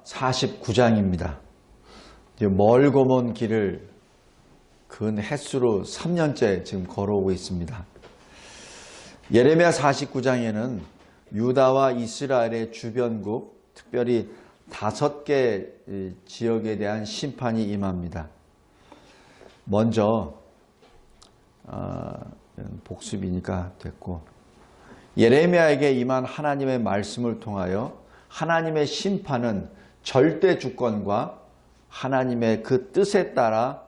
49장입니다. 멀고 먼 길을 근 햇수로 3년째 지금 걸어오고 있습니다. 예레미야 49장에는 유다와 이스라엘의 주변국, 특별히 5개 지역에 대한 심판이 임합니다. 먼저 복습이니까 됐고, 예레미야에게 임한 하나님의 말씀을 통하여 하나님의 심판은 절대 주권과 하나님의 그 뜻에 따라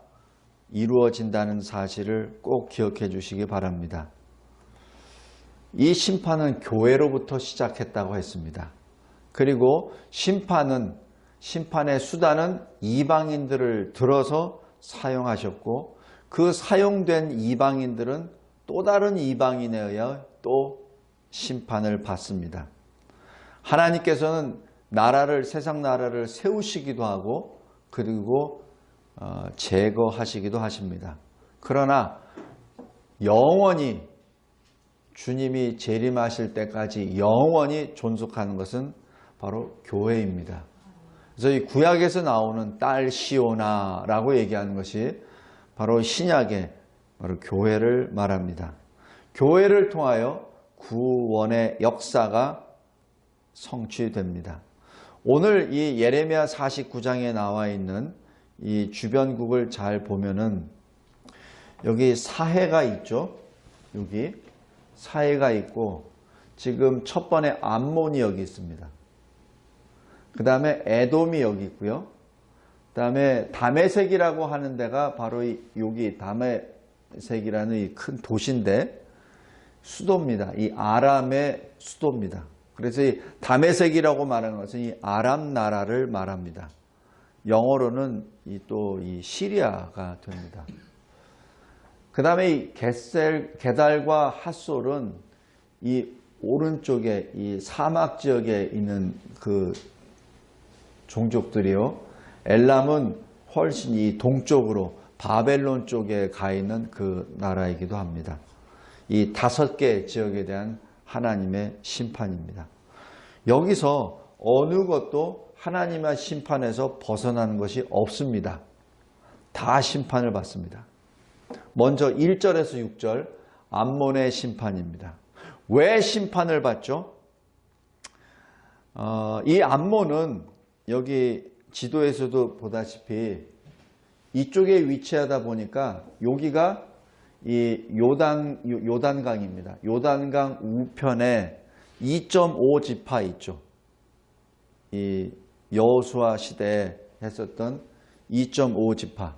이루어진다는 사실을 꼭 기억해 주시기 바랍니다. 이 심판은 교회로부터 시작했다고 했습니다. 그리고 심판의 수단은 이방인들을 들어서 사용하셨고, 그 사용된 이방인들은 또 다른 이방인에 의해 또 심판을 받습니다. 하나님께서는 세상 나라를 세우시기도 하고, 그리고 제거하시기도 하십니다. 그러나 영원히 주님이 재림하실 때까지 영원히 존속하는 것은 바로 교회입니다. 그래서 이 구약에서 나오는 딸 시오나라고 얘기하는 것이 바로 신약의 바로 교회를 말합니다. 교회를 통하여 구원의 역사가 성취됩니다. 오늘 이 예레미야 49장에 나와 있는 이 주변국을 잘 보면은 여기 사해가 있죠. 여기 사해가 있고, 지금 첫 번에 암몬이 여기 있습니다. 그 다음에 에돔이 여기 있고요. 그 다음에 다메섹이라고 하는 데가 바로 여기 다메섹이라는 이 큰 도시인데 수도입니다. 이 아람의 수도입니다. 그래서 이 다메섹이라고 말하는 것은 이 아람 나라를 말합니다. 영어로는 또 이 시리아가 됩니다. 그 다음에 이 게달과 핫솔은 이 오른쪽에 이 사막 지역에 있는 그 종족들이요. 엘람은 훨씬 이 동쪽으로 바벨론 쪽에 가 있는 그 나라이기도 합니다. 이 5개 지역에 대한 하나님의 심판입니다. 여기서 어느 것도 하나님의 심판에서 벗어나는 것이 없습니다. 다 심판을 받습니다. 먼저 1절에서 6절 암몬의 심판입니다. 왜 심판을 받죠? 이 암몬은 여기 지도에서도 보다시피 이쪽에 위치하다 보니까 여기가 이 요단강입니다. 요단강 우편에 2.5 지파 있죠. 이 여호수아 시대에 했었던 2.5 지파.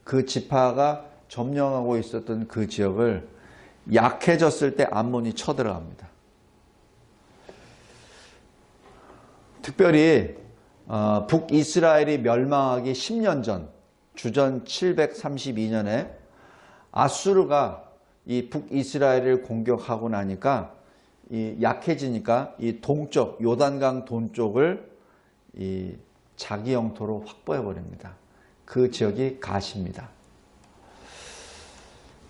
그 지파가 점령하고 있었던 그 지역을 약해졌을 때 암몬이 쳐들어갑니다. 특별히 북이스라엘이 멸망하기 10년 전, 주전 732년에 아수르가 이 북이스라엘을 공격하고 나니까 약해지니까 이 동쪽 요단강 동쪽을 이 자기 영토로 확보해 버립니다. 그 지역이 가시입니다.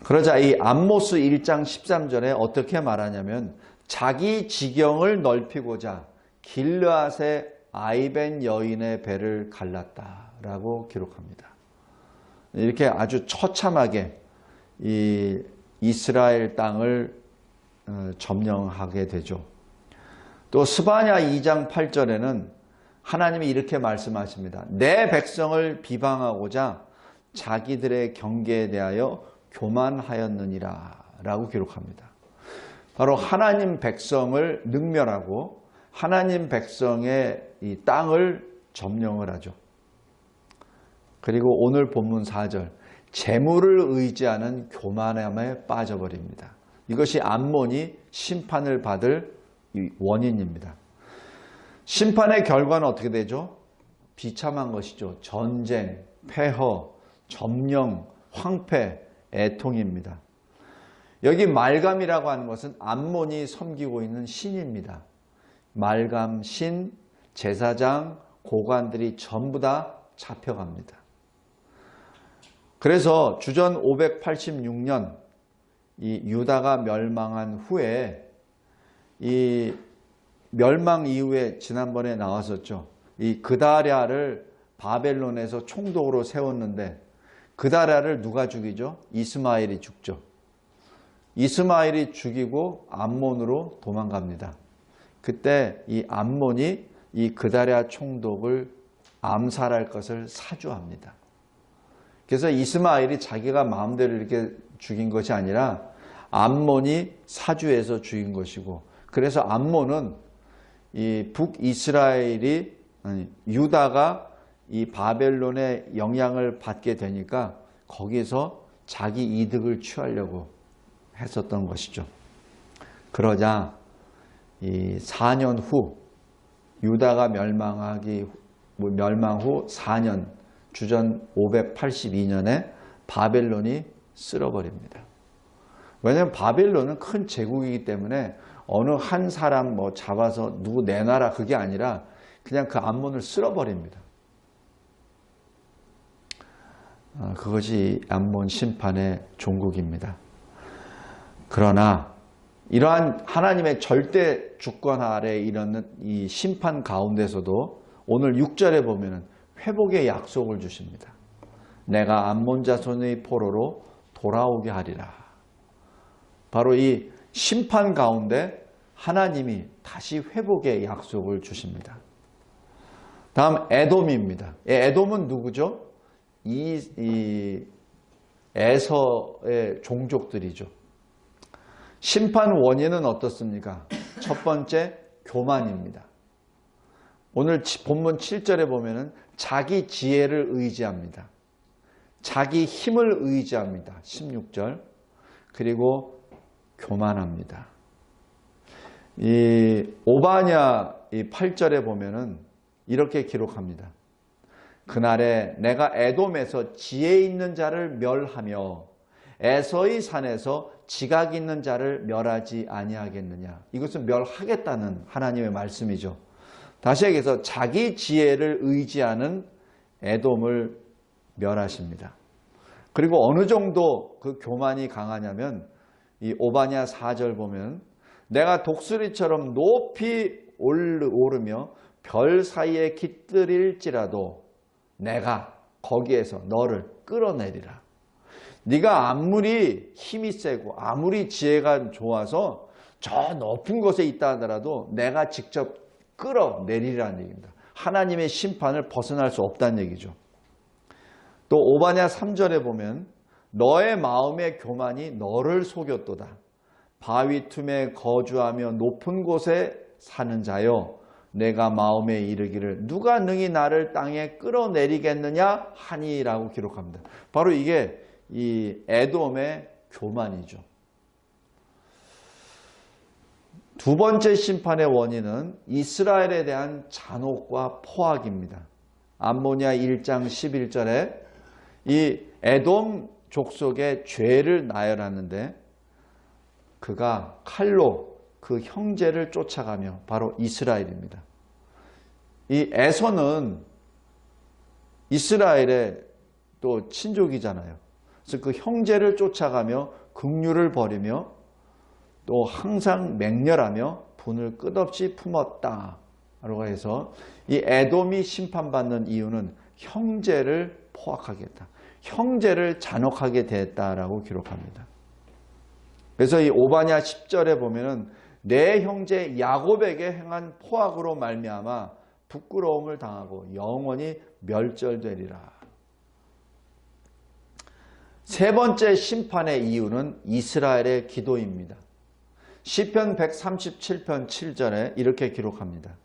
그러자 이 암모스 1장 13절에 어떻게 말하냐면, 자기 지경을 넓히고자 길르앗의 아이벤 여인의 배를 갈랐다라고 기록합니다. 이렇게 아주 처참하게 이 이스라엘 땅을 점령하게 되죠. 또 스바냐 2장 8절에는 하나님이 이렇게 말씀하십니다. 내 백성을 비방하고자 자기들의 경계에 대하여 교만하였느니라 라고 기록합니다. 바로 하나님 백성을 능멸하고 하나님 백성의 이 땅을 점령을 하죠. 그리고 오늘 본문 4절, 재물을 의지하는 교만함에 빠져버립니다. 이것이 암몬이 심판을 받을 원인입니다. 심판의 결과는 어떻게 되죠? 비참한 것이죠. 전쟁, 폐허, 점령, 황폐, 애통입니다. 여기 말감이라고 하는 것은 암몬이 섬기고 있는 신입니다. 말감, 신, 제사장, 고관들이 전부 다 잡혀갑니다. 그래서 주전 586년 이 유다가 멸망한 후에 이 멸망 이후에 지난번에 나왔었죠. 이 그다랴를 바벨론에서 총독으로 세웠는데 그다랴를 누가 죽이죠? 이스마엘이 죽죠. 이스마엘이 죽이고 암몬으로 도망갑니다. 그때 이 암몬이 이 그다랴 총독을 암살할 것을 사주합니다. 그래서 이스마엘이 자기가 마음대로 이렇게 죽인 것이 아니라 암몬이 사주해서 죽인 것이고, 그래서 암몬은 이 북이스라엘이 유다가 이 바벨론의 영향을 받게 되니까 거기서 자기 이득을 취하려고 했었던 것이죠. 그러자 이 4년 후 유다가 멸망 후 4년 주전 582년에 바벨론이 쓸어버립니다. 왜냐하면 바벨론은 큰 제국이기 때문에 어느 한 사람 잡아서 누구 내놔라 그게 아니라 그냥 그 암몬을 쓸어버립니다. 그것이 암몬 심판의 종국입니다. 그러나 이러한 하나님의 절대 주권 아래에 이르는 이 심판 가운데서도 오늘 6절에 보면 회복의 약속을 주십니다. 내가 암몬 자손의 포로로 돌아오게 하리라. 바로 이 심판 가운데 하나님이 다시 회복의 약속을 주십니다. 다음 에돔입니다. 에돔은 누구죠? 이 에서의 종족들이죠. 심판 원인은 어떻습니까? 첫 번째, 교만입니다. 오늘 본문 7절에 보면은 자기 지혜를 의지합니다. 자기 힘을 의지합니다. 16절. 그리고 교만합니다. 이 오바냐 8절에 보면은 이렇게 기록합니다. 그날에 내가 에돔에서 지혜 있는 자를 멸하며 에서의 산에서 지각 있는 자를 멸하지 아니하겠느냐. 이것은 멸하겠다는 하나님의 말씀이죠. 다시 얘기해서 자기 지혜를 의지하는 에돔을 멸하십니다. 그리고 어느 정도 그 교만이 강하냐면 이 오바냐 4절 보면 내가 독수리처럼 높이 오르며 별 사이에 깃들일지라도 내가 거기에서 너를 끌어내리라. 네가 아무리 힘이 세고 아무리 지혜가 좋아서 저 높은 곳에 있다 하더라도 내가 직접 끌어내리라는 얘기입니다. 하나님의 심판을 벗어날 수 없다는 얘기죠. 또 오바냐 3절에 보면 너의 마음의 교만이 너를 속였도다. 바위 틈에 거주하며 높은 곳에 사는 자여 내가 마음에 이르기를 누가 능히 나를 땅에 끌어내리겠느냐 하니라고 기록합니다. 바로 이게 이 에돔의 교만이죠. 두 번째 심판의 원인은 이스라엘에 대한 잔혹과 포악입니다. 암모니아 1장 11절에 이 에돔 족속의 죄를 나열하는데 그가 칼로 그 형제를 쫓아가며 바로 이스라엘입니다. 이 에서는 이스라엘의 또 친족이잖아요. 그래서 그 형제를 쫓아가며 긍휼을 버리며 또 항상 맹렬하며 분을 끝없이 품었다 라고 해서 이 에돔이 심판받는 이유는 형제를 포악하겠다. 형제를 잔혹하게 됐다라고 기록합니다. 그래서 이 오바냐 10절에 보면은 내 형제 야곱에게 행한 포악으로 말미암아 부끄러움을 당하고 영원히 멸절되리라. 세 번째 심판의 이유는 이스라엘의 기도입니다. 시편 137편 7절에 이렇게 기록합니다.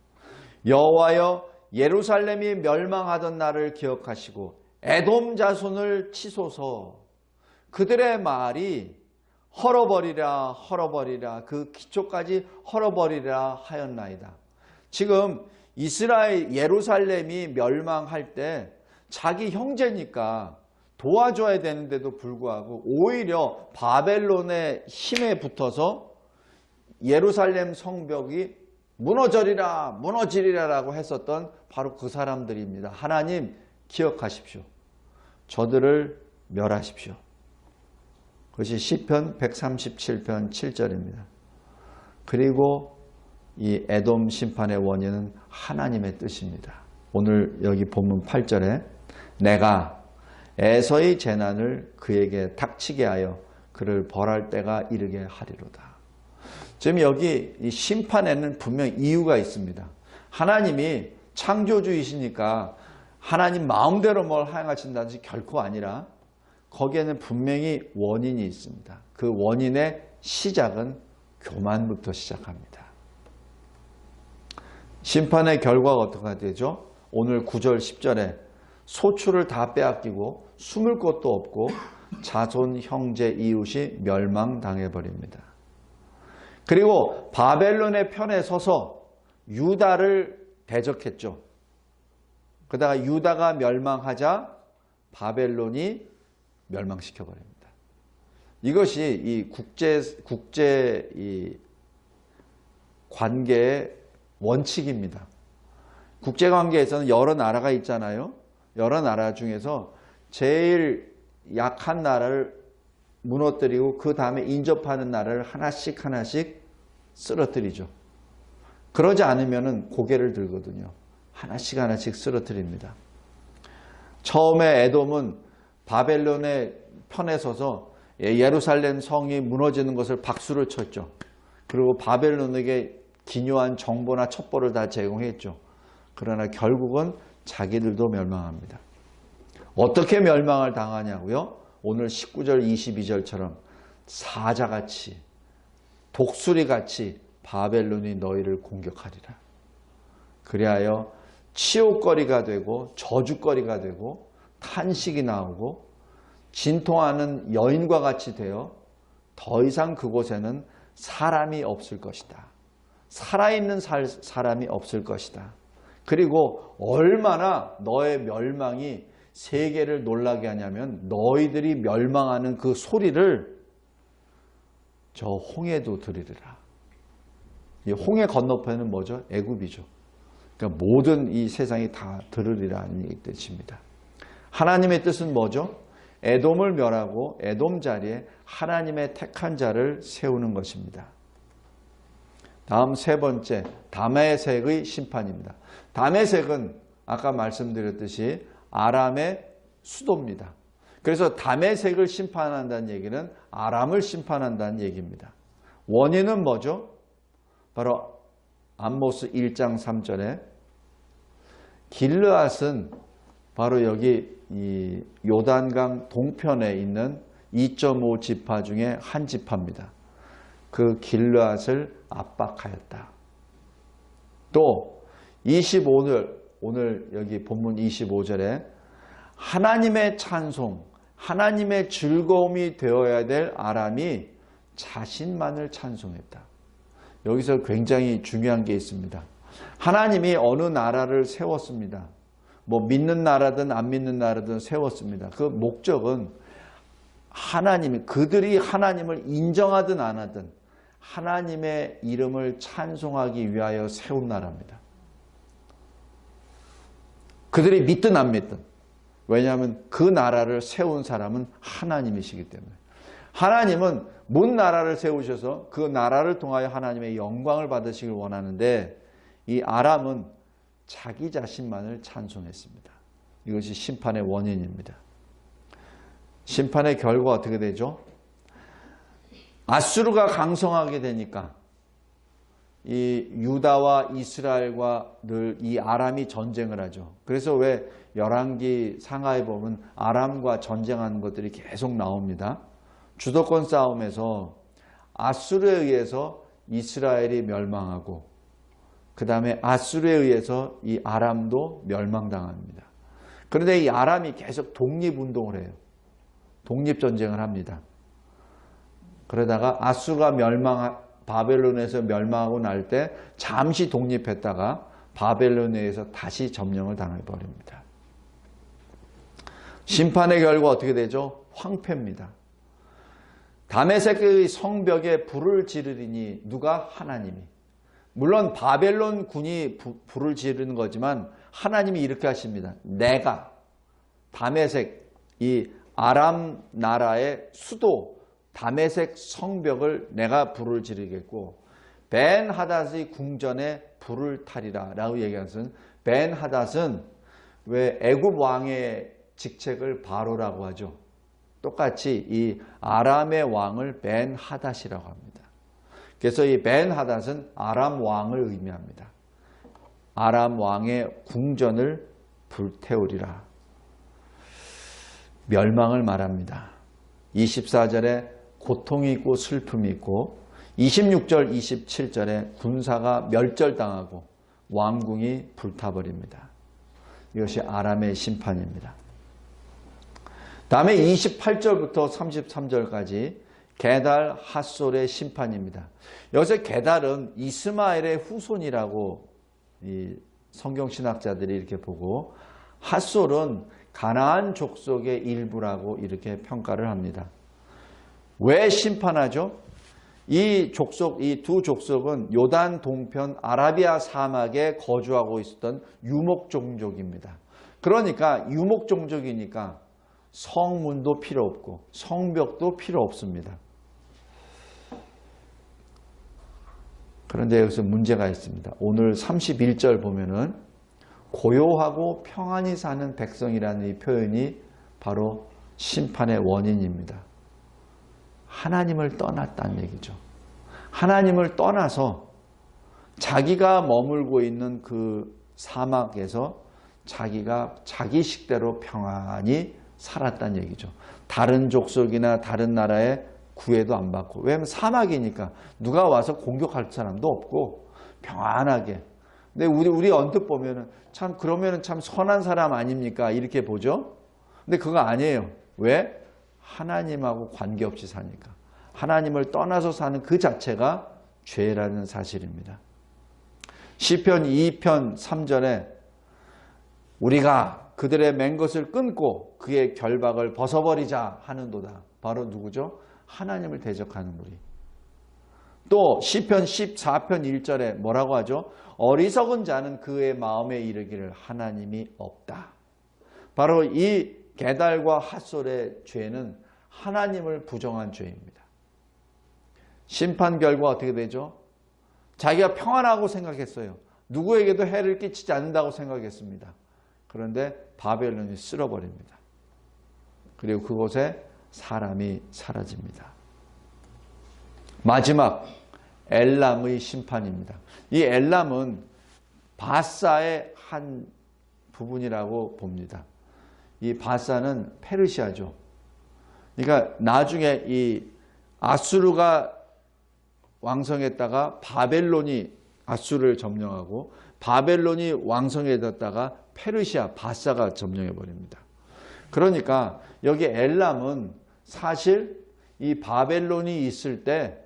여호와여 예루살렘이 멸망하던 날을 기억하시고 에돔 자손을 치소서. 그들의 말이 헐어버리라 헐어버리라 그 기초까지 헐어버리라 하였나이다. 지금 이스라엘 예루살렘이 멸망할 때 자기 형제니까 도와줘야 되는데도 불구하고 오히려 바벨론의 힘에 붙어서 예루살렘 성벽이 무너져리라 무너지리라라고 했었던 바로 그 사람들입니다. 하나님 기억하십시오. 저들을 멸하십시오. 그것이 시편 137편 7절입니다. 그리고 이 에돔 심판의 원인은 하나님의 뜻입니다. 오늘 여기 본문 8절에 내가 에서의 재난을 그에게 닥치게 하여 그를 벌할 때가 이르게 하리로다. 지금 여기 이 심판에는 분명 이유가 있습니다. 하나님이 창조주이시니까 하나님 마음대로 뭘 행하신다는 것이 결코 아니라 거기에는 분명히 원인이 있습니다. 그 원인의 시작은 교만부터 시작합니다. 심판의 결과가 어떻게 되죠? 오늘 9절 10절에 소출을 다 빼앗기고 숨을 곳도 없고 자손 형제 이웃이 멸망당해버립니다. 그리고 바벨론의 편에 서서 유다를 대적했죠. 그러다가 유다가 멸망하자 바벨론이 멸망시켜버립니다. 이것이 이 국제 이 관계의 원칙입니다. 국제관계에서는 여러 나라가 있잖아요. 여러 나라 중에서 제일 약한 나라를 무너뜨리고 그 다음에 인접하는 나라를 하나씩 쓰러뜨리죠. 그러지 않으면 고개를 들거든요. 하나씩 쓰러뜨립니다. 처음에 에돔은 바벨론의 편에 서서 예루살렘 성이 무너지는 것을 박수를 쳤죠. 그리고 바벨론에게 기묘한 정보나 첩보를 다 제공했죠. 그러나 결국은 자기들도 멸망합니다. 어떻게 멸망을 당하냐고요? 오늘 19절 22절처럼 사자같이 독수리같이 바벨론이 너희를 공격하리라. 그리하여 치욕거리가 되고 저주거리가 되고 탄식이 나오고 진통하는 여인과 같이 되어 더 이상 그곳에는 사람이 없을 것이다. 살아있는 사람이 없을 것이다. 그리고 얼마나 너의 멸망이 세계를 놀라게 하냐면 너희들이 멸망하는 그 소리를 저 홍해도 들으리라. 이 홍해 건너편은 뭐죠? 애굽이죠. 그러니까 모든 이 세상이 다 들으리라는 뜻입니다. 하나님의 뜻은 뭐죠? 에돔을 멸하고 에돔 자리에 하나님의 택한 자를 세우는 것입니다. 다음 세 번째, 다메섹의 심판입니다. 다메섹은 아까 말씀드렸듯이 아람의 수도입니다. 그래서 다메섹을 심판한다는 얘기는 아람을 심판한다는 얘기입니다. 원인은 뭐죠? 바로 암모스 1장 3절에 길르앗은 바로 여기 이 요단강 동편에 있는 2.5 지파 중에 한 지파입니다. 그 길르앗을 압박하였다. 또 25절 오늘 여기 본문 25절에 하나님의 찬송, 하나님의 즐거움이 되어야 될 아람이 자신만을 찬송했다. 여기서 굉장히 중요한 게 있습니다. 하나님이 어느 나라를 세웠습니다. 뭐 믿는 나라든 안 믿는 나라든 세웠습니다. 그 목적은 하나님이 그들이 하나님을 인정하든 안 하든 하나님의 이름을 찬송하기 위하여 세운 나라입니다. 그들이 믿든 안 믿든. 왜냐하면 그 나라를 세운 사람은 하나님이시기 때문에. 하나님은 문 나라를 세우셔서 그 나라를 통하여 하나님의 영광을 받으시길 원하는데 이 아람은 자기 자신만을 찬송했습니다. 이것이 심판의 원인입니다. 심판의 결과가 어떻게 되죠? 아수르가 강성하게 되니까 이 유다와 이스라엘과 늘 이 아람이 전쟁을 하죠. 그래서 왜 열왕기 상하에 보면 아람과 전쟁하는 것들이 계속 나옵니다. 주도권 싸움에서 아수르에 의해서 이스라엘이 멸망하고 그 다음에 아수르에 의해서 이 아람도 멸망당합니다. 그런데 이 아람이 계속 독립운동을 해요. 독립전쟁을 합니다. 그러다가 아수르가 바벨론에서 멸망하고 날 때 잠시 독립했다가 바벨론에 의해서 다시 점령을 당해버립니다. 심판의 결과 어떻게 되죠? 황폐입니다. 다메섹의 성벽에 불을 지르리니 누가? 하나님이. 물론 바벨론 군이 불을 지르는 거지만 하나님이 이렇게 하십니다. 내가 다메섹 이 아람 나라의 수도 다메섹 성벽을 내가 불을 지르겠고 벤 하닷의 궁전에 불을 타리라 라고 얘기하는 것은 벤하닷은 왜 애굽 왕의 직책을 바로라고 하죠. 똑같이 이 아람의 왕을 벤하닷이라고 합니다. 그래서 이 벤하닷은 아람 왕을 의미합니다. 아람 왕의 궁전을 불태우리라. 멸망을 말합니다. 24절에 고통이 있고 슬픔이 있고 26절, 27절에 군사가 멸절당하고 왕궁이 불타버립니다. 이것이 아람의 심판입니다. 다음에 28절부터 33절까지 게달 핫솔의 심판입니다. 여기서 게달은 이스마엘의 후손이라고 이 성경신학자들이 이렇게 보고 핫솔은 가나안 족속의 일부라고 이렇게 평가를 합니다. 왜 심판하죠? 이 두 족속은 요단 동편 아라비아 사막에 거주하고 있었던 유목종족입니다. 그러니까 유목종족이니까 성문도 필요 없고 성벽도 필요 없습니다. 그런데 여기서 문제가 있습니다. 오늘 31절 보면은 고요하고 평안히 사는 백성이라는 이 표현이 바로 심판의 원인입니다. 하나님을 떠났다는 얘기죠. 하나님을 떠나서 자기가 머물고 있는 그 사막에서 자기가 자기 식대로 평안히 살았다는 얘기죠. 다른 족속이나 다른 나라에 구애도 안 받고. 왜냐하면 사막이니까 누가 와서 공격할 사람도 없고 평안하게. 근데 우리 언뜻 보면은 참 그러면은 참 선한 사람 아닙니까? 이렇게 보죠. 근데 그거 아니에요. 왜? 하나님하고 관계없이 사니까. 하나님을 떠나서 사는 그 자체가 죄라는 사실입니다. 시편 2편 3절에 우리가 그들의 맨 것을 끊고 그의 결박을 벗어버리자 하는도다. 바로 누구죠? 하나님을 대적하는 우리. 또 시편 14편 1절에 뭐라고 하죠? 어리석은 자는 그의 마음에 이르기를 하나님이 없다. 바로 이 게달과 핫솔의 죄는 하나님을 부정한 죄입니다. 심판 결과 어떻게 되죠? 자기가 평안하고 생각했어요. 누구에게도 해를 끼치지 않는다고 생각했습니다. 그런데 바벨론이 쓸어버립니다. 그리고 그곳에 사람이 사라집니다. 마지막 엘람의 심판입니다. 이 엘람은 바사의 한 부분이라고 봅니다. 이 바사는 페르시아죠. 그러니까 나중에 이 아수르가 왕성했다가 바벨론이 아수르를 점령하고 바벨론이 왕성해졌다가 페르시아 바사가 점령해 버립니다. 그러니까 여기 엘람은 사실 이 바벨론이 있을 때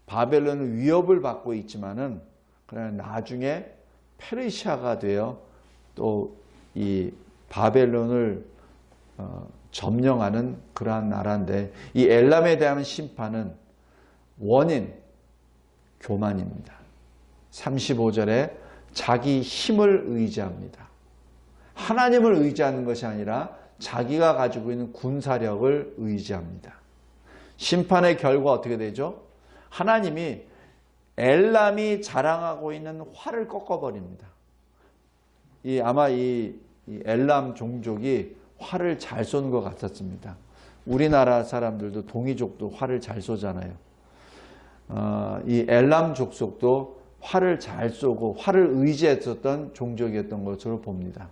바벨론은 위협을 받고 있지만은 그러나 나중에 페르시아가 되어 또 이 바벨론을 점령하는 그러한 나라인데 이 엘람에 대한 심판은 원인 교만입니다. 35절에 자기 힘을 의지합니다. 하나님을 의지하는 것이 아니라 자기가 가지고 있는 군사력을 의지합니다. 심판의 결과 어떻게 되죠? 하나님이 엘람이 자랑하고 있는 활을 꺾어버립니다. 아마 이 엘람 종족이 활을 잘 쏘는 것 같았습니다. 우리나라 사람들도 동이족도 활을 잘 쏘잖아요. 이 엘람 족속도 활을 잘 쏘고 활을 의지했었던 종족이었던 것으로 봅니다.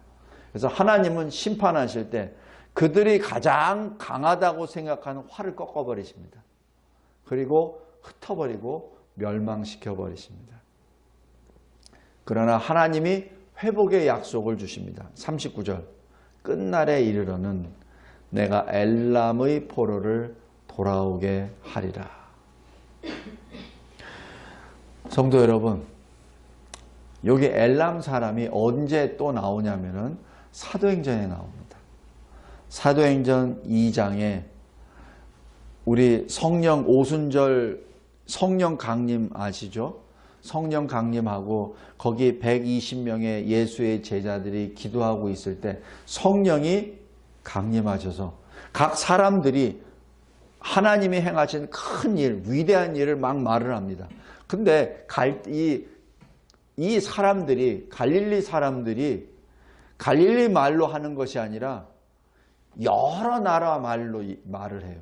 그래서 하나님은 심판하실 때 그들이 가장 강하다고 생각하는 활을 꺾어버리십니다. 그리고 흩어버리고 멸망시켜버리십니다. 그러나 하나님이 회복의 약속을 주십니다. 39절 끝날에 이르러는 내가 엘람의 포로를 돌아오게 하리라. 성도 여러분, 여기 엘람 사람이 언제 또 나오냐면은 사도행전에 나옵니다. 사도행전 2장에 우리 성령 오순절 성령 강림 아시죠? 성령 강림하고 거기 120명의 예수의 제자들이 기도하고 있을 때 성령이 강림하셔서 각 사람들이 하나님이 행하신 큰 일, 위대한 일을 막 말을 합니다. 근데 이 이 사람들이, 갈릴리 사람들이 갈릴리 말로 하는 것이 아니라 여러 나라 말로 말을 해요.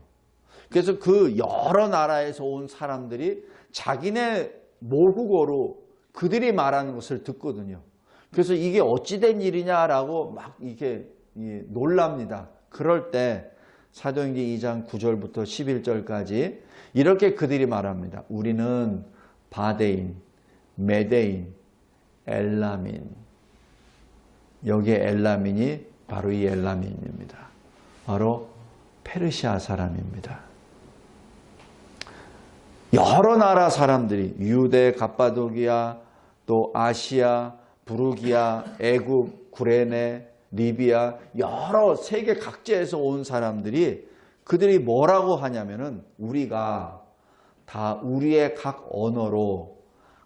그래서 그 여러 나라에서 온 사람들이 자기네 모국어로 그들이 말하는 것을 듣거든요. 그래서 이게 어찌된 일이냐라고 막 이게 놀랍니다. 그럴 때 사도행전 2장 9절부터 11절까지 이렇게 그들이 말합니다. 우리는 바데인, 메데인, 엘라민. 여기에 엘라민이 바로 이 엘라민입니다. 바로 페르시아 사람입니다. 여러 나라 사람들이 유대, 갑바도기아, 또 아시아, 부르기아, 애굽, 구레네, 리비아 여러 세계 각지에서 온 사람들이 그들이 뭐라고 하냐면은 우리가 다 우리의 각 언어로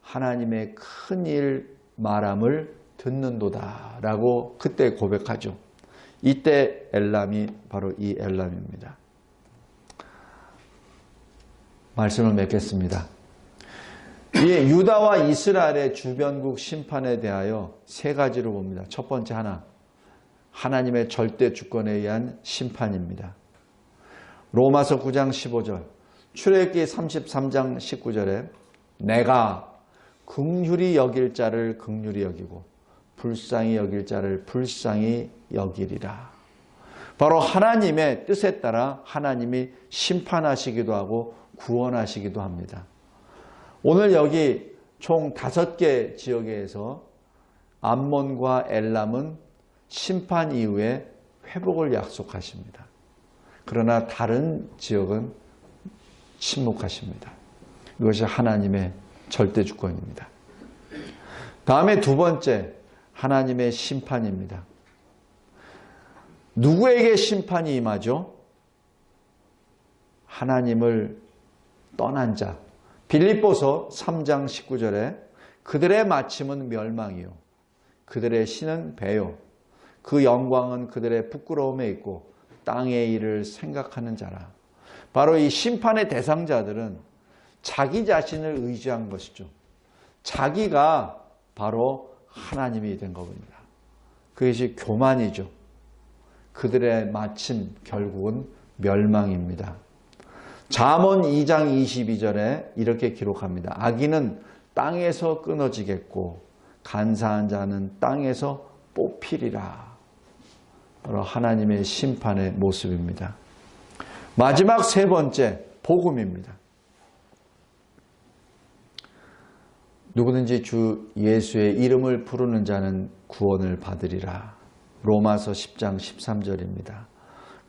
하나님의 큰 일 말함을 듣는도다 라고 그때 고백하죠. 이때 엘람이 바로 이 엘람입니다. 말씀을 맺겠습니다. 이 유다와 이스라엘의 주변국 심판에 대하여 세 가지로 봅니다. 첫 번째 하나님의 절대 주권에 의한 심판입니다. 로마서 9장 15절, 출애굽기 33장 19절에 내가 긍휼히 여길 자를 긍휼히 여기고 불쌍히 여길 자를 불쌍히 여기리라. 바로 하나님의 뜻에 따라 하나님이 심판하시기도 하고 구원하시기도 합니다. 오늘 여기 총 5개 지역에서 암몬과 엘람은 심판 이후에 회복을 약속하십니다. 그러나 다른 지역은 침묵하십니다. 이것이 하나님의 절대 주권입니다. 다음에 두 번째, 하나님의 심판입니다. 누구에게 심판이 임하죠? 하나님을 떠난 자. 빌립보서 3장 19절에 그들의 마침은 멸망이요 그들의 신은 배요 그 영광은 그들의 부끄러움에 있고 땅의 일을 생각하는 자라. 바로 이 심판의 대상자들은 자기 자신을 의지한 것이죠. 자기가 바로 하나님이 된 겁니다. 그것이 교만이죠. 그들의 마침 결국은 멸망입니다. 잠언 2장 22절에 이렇게 기록합니다. 악인은 땅에서 끊어지겠고 간사한 자는 땅에서 뽑히리라. 바로 하나님의 심판의 모습입니다. 마지막 세 번째, 복음입니다. 누구든지 주 예수의 이름을 부르는 자는 구원을 받으리라. 로마서 10장 13절입니다.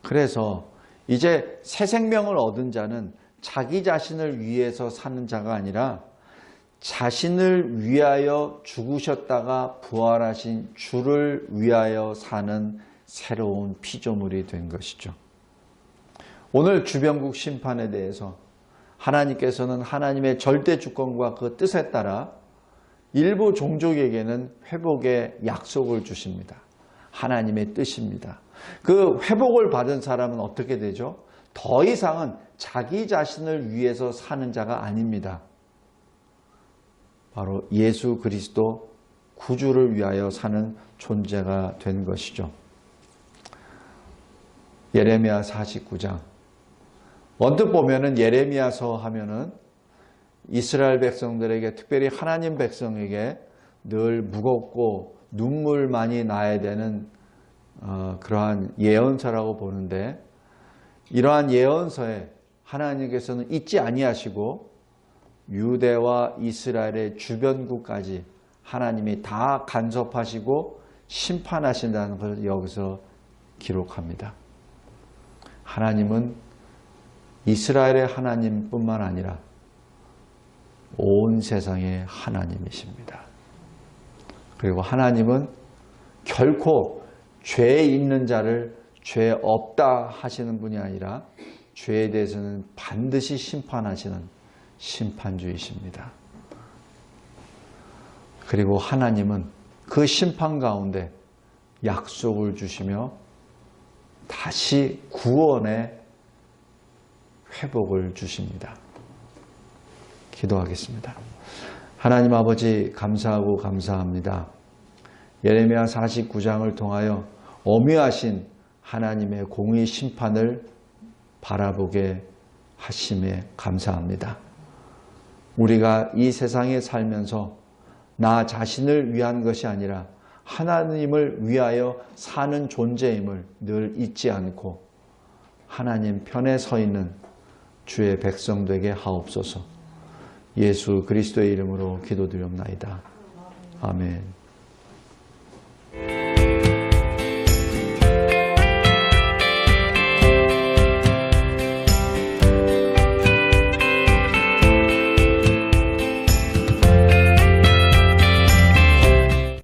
그래서 이제 새 생명을 얻은 자는 자기 자신을 위해서 사는 자가 아니라 자신을 위하여 죽으셨다가 부활하신 주를 위하여 사는 새로운 피조물이 된 것이죠. 오늘 주변국 심판에 대해서 하나님께서는 하나님의 절대 주권과 그 뜻에 따라 일부 종족에게는 회복의 약속을 주십니다. 하나님의 뜻입니다. 그 회복을 받은 사람은 어떻게 되죠? 더 이상은 자기 자신을 위해서 사는 자가 아닙니다. 바로 예수 그리스도 구주를 위하여 사는 존재가 된 것이죠. 예레미야 49장. 언뜻 보면은 예레미야서 하면은 이스라엘 백성들에게, 특별히 하나님 백성에게 늘 무겁고 눈물 많이 나야 되는 그러한 예언서라고 보는데, 이러한 예언서에 하나님께서는 잊지 아니하시고 유대와 이스라엘의 주변국까지 하나님이 다 간섭하시고 심판하신다는 것을 여기서 기록합니다. 하나님은 이스라엘의 하나님뿐만 아니라 온 세상의 하나님이십니다. 그리고 하나님은 결코 죄 있는 자를 죄 없다 하시는 분이 아니라 죄에 대해서는 반드시 심판하시는 심판주이십니다. 그리고 하나님은 그 심판 가운데 약속을 주시며 다시 구원의 회복을 주십니다. 기도하겠습니다. 하나님 아버지 감사하고 감사합니다. 예레미야 49장을 통하여 엄위하신 하나님의 공의 심판을 바라보게 하심에 감사합니다. 우리가 이 세상에 살면서 나 자신을 위한 것이 아니라 하나님을 위하여 사는 존재임을 늘 잊지 않고 하나님 편에 서 있는 주의 백성 되게 하옵소서. 예수 그리스도의 이름으로 기도드리옵나이다. 아멘.